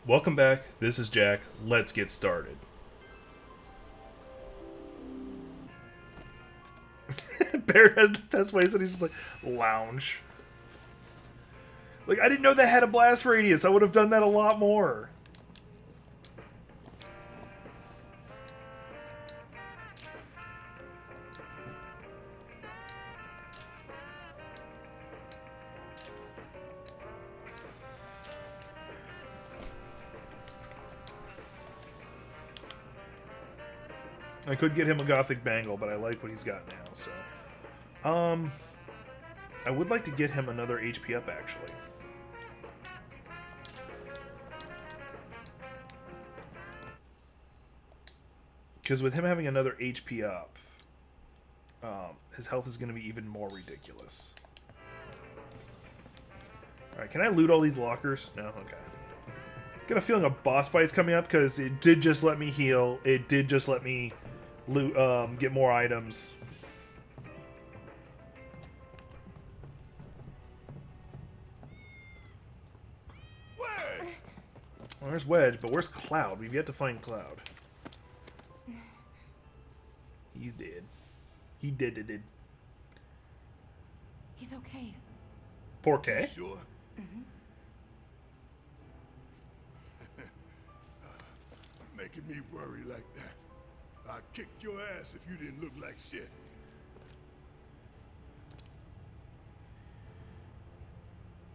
Welcome back. This is Jack. Let's get started. Bear has the best ways, and he's just like, lounge. Like, I didn't know that had a blast radius. I would have done that a lot more. I could get him a gothic bangle, but I like what he's got now, so. I would like to get him another HP up, actually. Because with him having another HP up, his health is going to be even more ridiculous. Alright, can I loot all these lockers? No? Okay. Got a feeling a boss fight's coming up, because it did just let me heal. It did just let me loot, get more items. Well, there's Wedge, but where's Cloud? We've yet to find Cloud. He's dead. He did. He's okay. Poor K. Sure. Mm-hmm. Making me worry like that. I'd kick your ass if you didn't look like shit.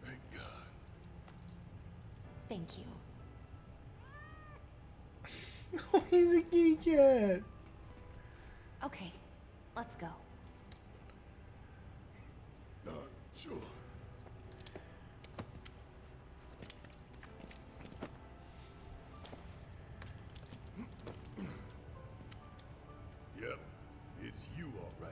Thank God. Thank you. Oh, he's a kitty cat. Okay, let's go. Sure. Yep, it's you all right.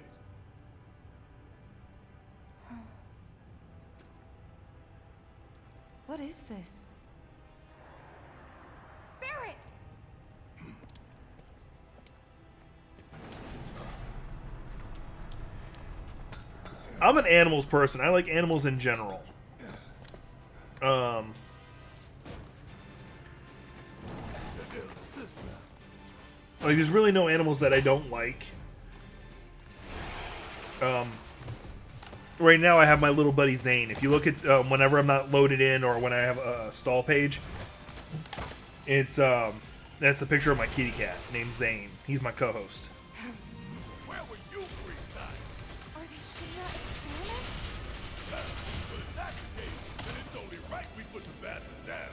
What is this? Barrett! I'm an animals person. I like animals in general. Like, there's really no animals that I don't like. Right now I have my little buddy Zane. If you look at whenever I'm not loaded in or when I have a stall page, it's that's the picture of my kitty cat named Zane. He's my co-host. Where were you 3 times? Are they Shinra experiments? But if that's the case, then it's only right we put the bastards down.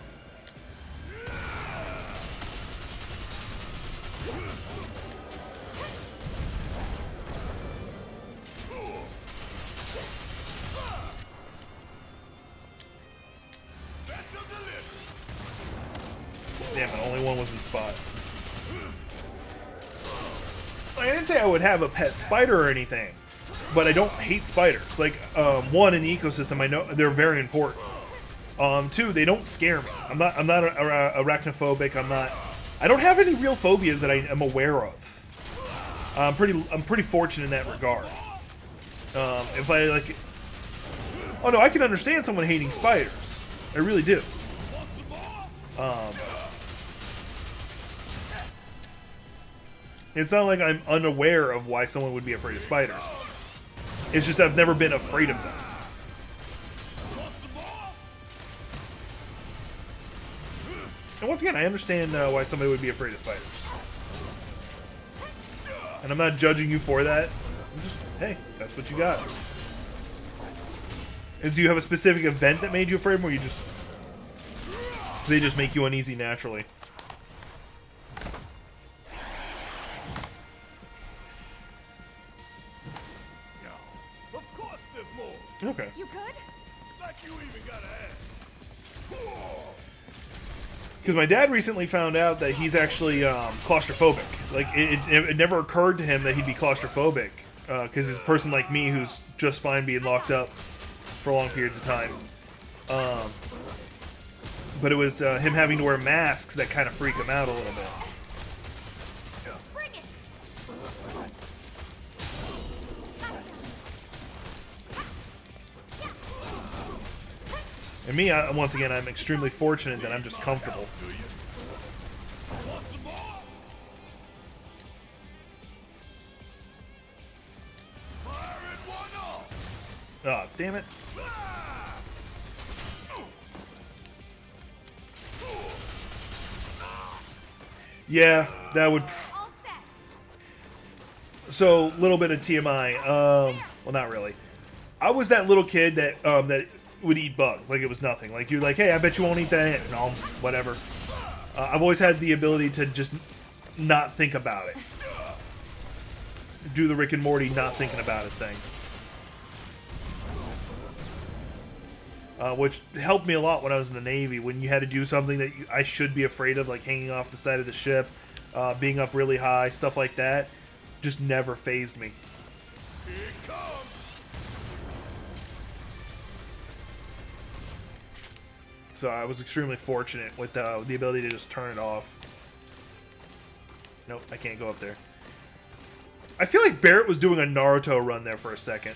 Damn it, only one was in spot. I didn't say I would have a pet spider or anything, but I don't hate spiders. Like, one, in the ecosystem, I know they're very important. 2, they don't scare me. I'm not arachnophobic. I don't have any real phobias that I am aware of. I'm pretty fortunate in that regard. If I like, oh no, I can understand someone hating spiders. I really do. It's not like I'm unaware of why someone would be afraid of spiders. It's just I've never been afraid of them. And once again, I understand why somebody would be afraid of spiders. And I'm not judging you for that. I'm just, hey, that's what you got. And do you have a specific event that made you afraid of them, or you just... they just make you uneasy naturally? No, of course there's more. Okay. You good? Like you even gotta ask. Because my dad recently found out that he's actually claustrophobic. Like, it never occurred to him that he'd be claustrophobic. Because he's a person like me who's just fine being locked up for long periods of time. But it was him having to wear masks that kind of freak him out a little bit. Bring it! And me, once again, I'm extremely fortunate that I'm just comfortable. Oh, damn it. Yeah, that would... All set. So, little bit of TMI. Well, not really. I was that little kid that that would eat bugs like it was nothing. Like, you're like, hey, I bet you won't eat that ant. No, whatever. I've always had the ability to just not think about it. Do the Rick and Morty not thinking about it thing. Which helped me a lot when I was in the Navy. When you had to do something that I should be afraid of, like hanging off the side of the ship, being up really high, stuff like that, just never fazed me. Here it comes. So I was extremely fortunate with the ability to just turn it off. Nope, I can't go up there. I feel like Barrett was doing a Naruto run there for a second.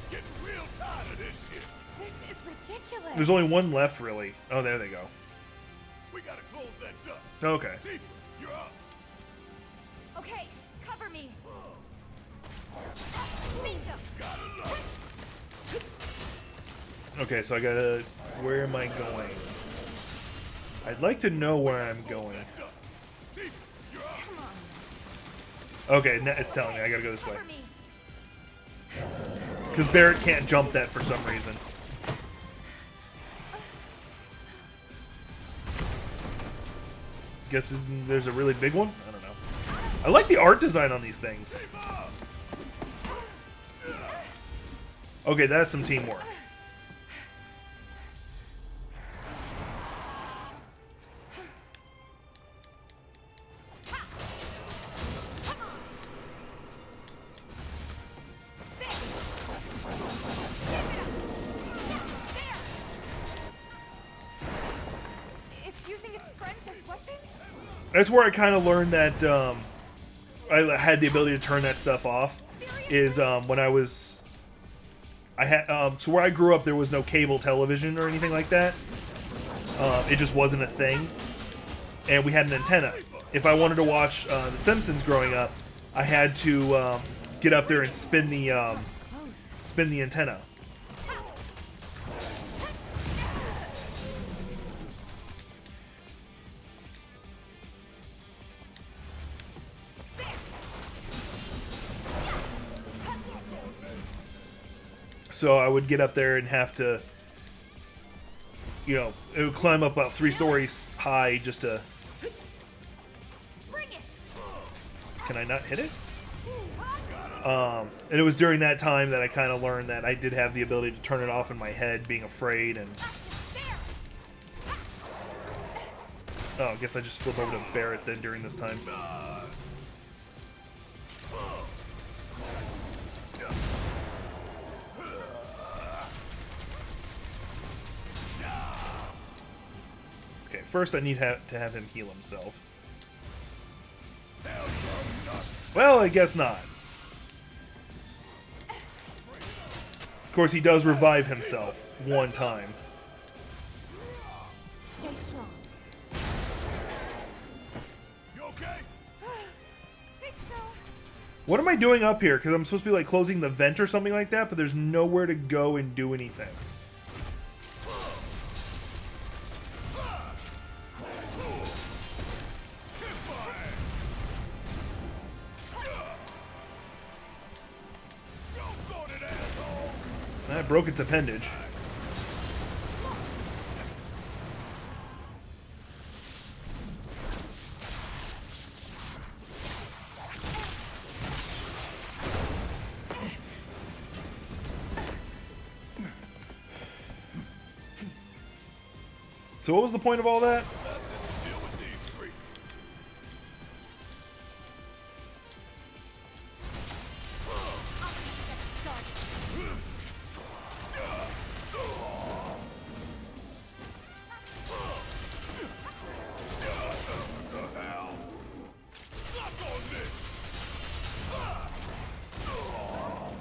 Getting real tired of this shit. This is ridiculous. There's only one left, really. Oh, there they go. We gotta close that duct. Okay. Tifa, you're up. Okay, cover me. Bingo. Gotta love it. Okay, so I gotta... Where am I going? I'd like to know where I'm going. Duct. Tifa, you're up. Come on. Okay, it's telling me I gotta go this way. Cover me. Because Barrett can't jump that for some reason. Guess there's a really big one? I don't know. I like the art design on these things. Okay, that's some teamwork. It's using its friends as weapons? That's where I kind of learned that I had the ability to turn that stuff off. Is when I was... I had so where I grew up, there was no cable television or anything like that. It just wasn't a thing. And we had an antenna. If I wanted to watch The Simpsons growing up, I had to get up there and spin the antenna. So I would get up there and have to, you know, it would climb up about 3 stories high just to... Bring it. Can I not hit it? And it was during that time that I kind of learned that I did have the ability to turn it off in my head, being afraid, and... Oh, I guess I just flip over to Barrett then during this time. Okay, first I need to have him heal himself. Well, I guess not. Of course, he does revive himself one time. Stay strong. You okay? Think so. What am I doing up here? Because I'm supposed to be like closing the vent or something like that, but there's nowhere to go and do anything. I broke its appendage. So what was the point of all that?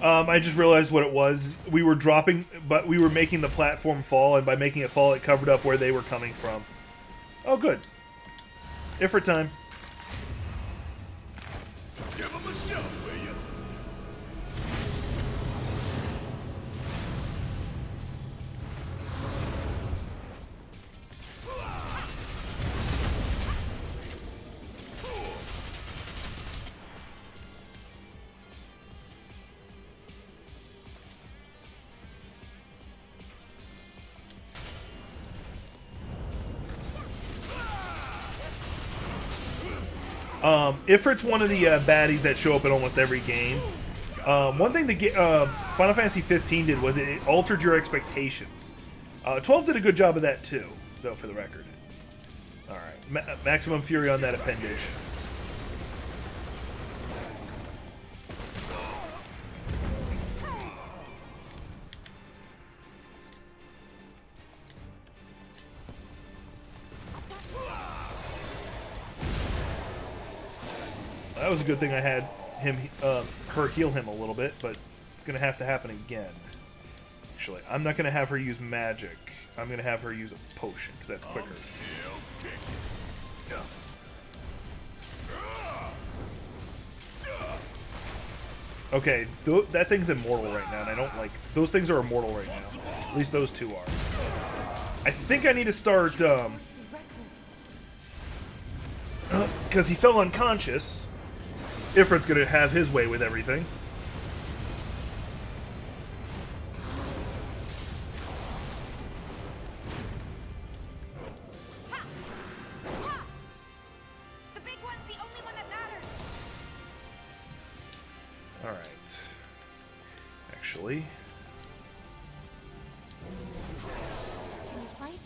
I just realized what it was. We were dropping, but we were making the platform fall, and by making it fall, it covered up where they were coming from. Oh, good. Ifrit time. Give him a shot, will you? Ifrit's one of the baddies that show up in almost every game. One thing that Final Fantasy 15 did was it altered your expectations. 12 did a good job of that too, though, for the record. Alright, maximum fury on that appendage. That was a good thing I had her heal him a little bit, but it's going to have to happen again. Actually, I'm not going to have her use magic. I'm going to have her use a potion, because that's quicker. Okay, that thing's immortal right now, and I don't like... Those things are immortal right now. At least those two are. I think I need to start... Because he fell unconscious. Ifrit's gonna have his way with everything. The big one's the only one that matters. All right. Actually, Can you fight?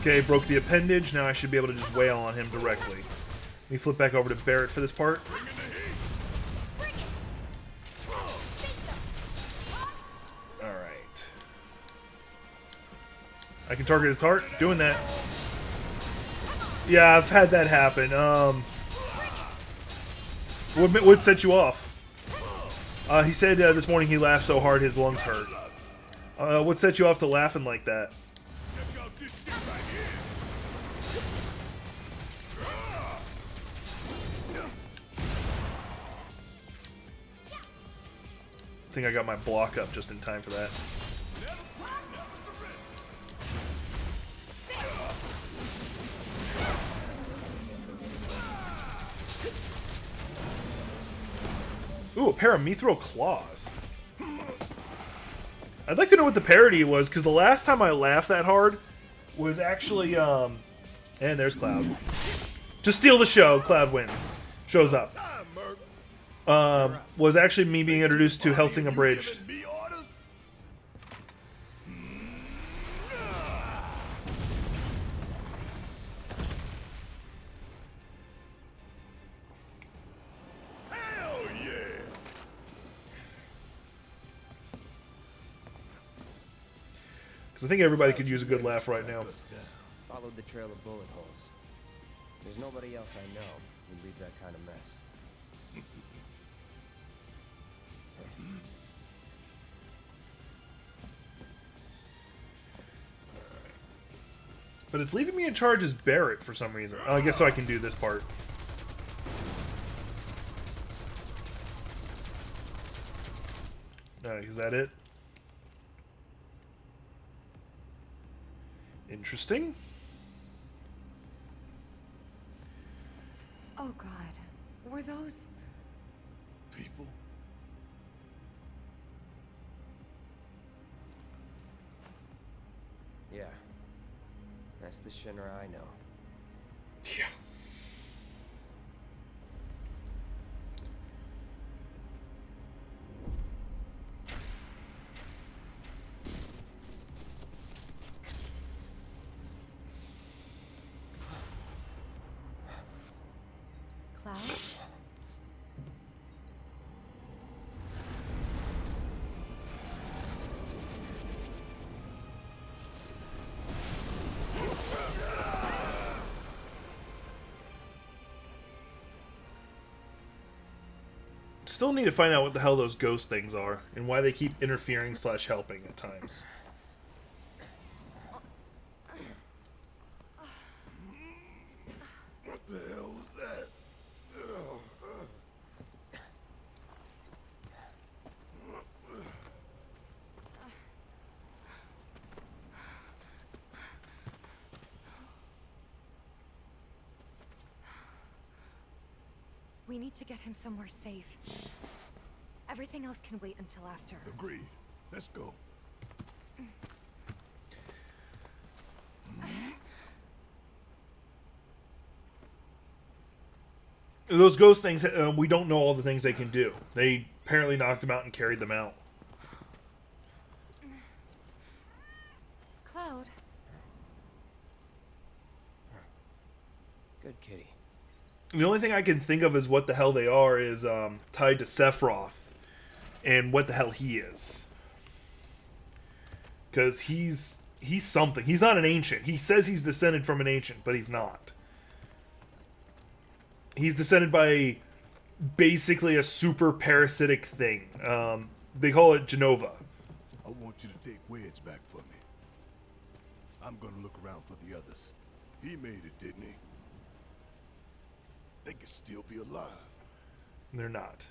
okay, broke the appendage. Now I should be able to just wail on him directly. Let me flip back over to Barrett for this part. Alright. I can target his heart. Doing that. Yeah, I've had that happen. What would set you off? He said this morning he laughed so hard his lungs hurt. What set you off to laughing like that? Check out this shit right here. I think I got my block up just in time for that. Ooh, a pair of mithril claws. I'd like to know what the parody was, because the last time I laughed that hard was actually, and there's Cloud. To steal the show, Cloud wins. Shows up. Was actually me being introduced to Helsing Abridged. Hell yeah! Because I think everybody could use a good laugh right now. Followed the trail of bullet holes. There's nobody else I know who'd leave that kind of mess. But it's leaving me in charge as Barrett for some reason. Oh, I guess so I can do this part. Alright, is that it? Interesting. Oh God, were those? People? Yeah. That's the Shinra I know. Yeah. still need to find out what the hell those ghost things are and why they keep interfering / helping at times. What the hell was that? We need to get him somewhere safe. Everything else can wait until after. Agreed. Let's go. Those ghost things, we don't know all the things they can do. They apparently knocked them out and carried them out. Cloud, Good kitty. The only thing I can think of is what the hell they are is tied to Sephiroth and what the hell he is. Because he's something. He's not an ancient. He says he's descended from an ancient, but he's not. He's descended by basically a super parasitic thing. They call it Genova. I want you to take Wedge back for me. I'm gonna look around for the others. He made it, didn't he? They could still be alive. They're not.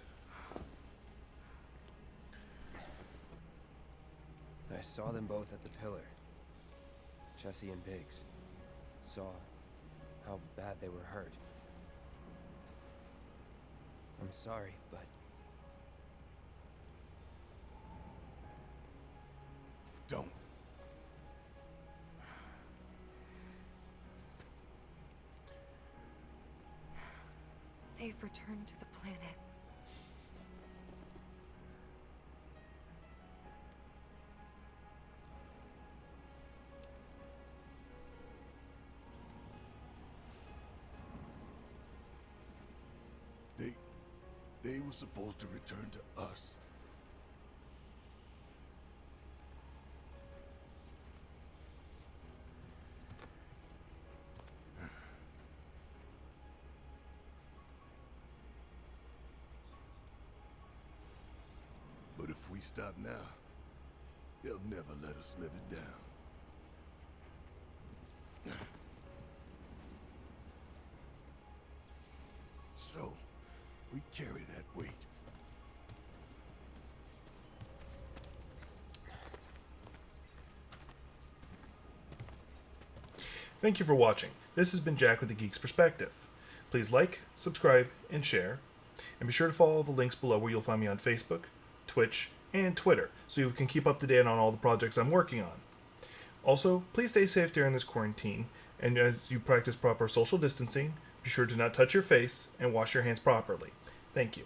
I saw them both at the pillar. Jesse and Biggs. Saw how bad they were hurt. I'm sorry, but... Don't. they've returned to the planet. They were supposed to return to us. But if we stop now, they'll never let us live it down. So, we carry that weight. Thank you for watching. This has been Jack with the Geek's Perspective. Please like, subscribe, and share. And be sure to follow the links below where you'll find me on Facebook, Twitch, and Twitter, so you can keep up to date on all the projects I'm working on. Also, please stay safe during this quarantine, and as you practice proper social distancing, be sure to not touch your face and wash your hands properly. Thank you.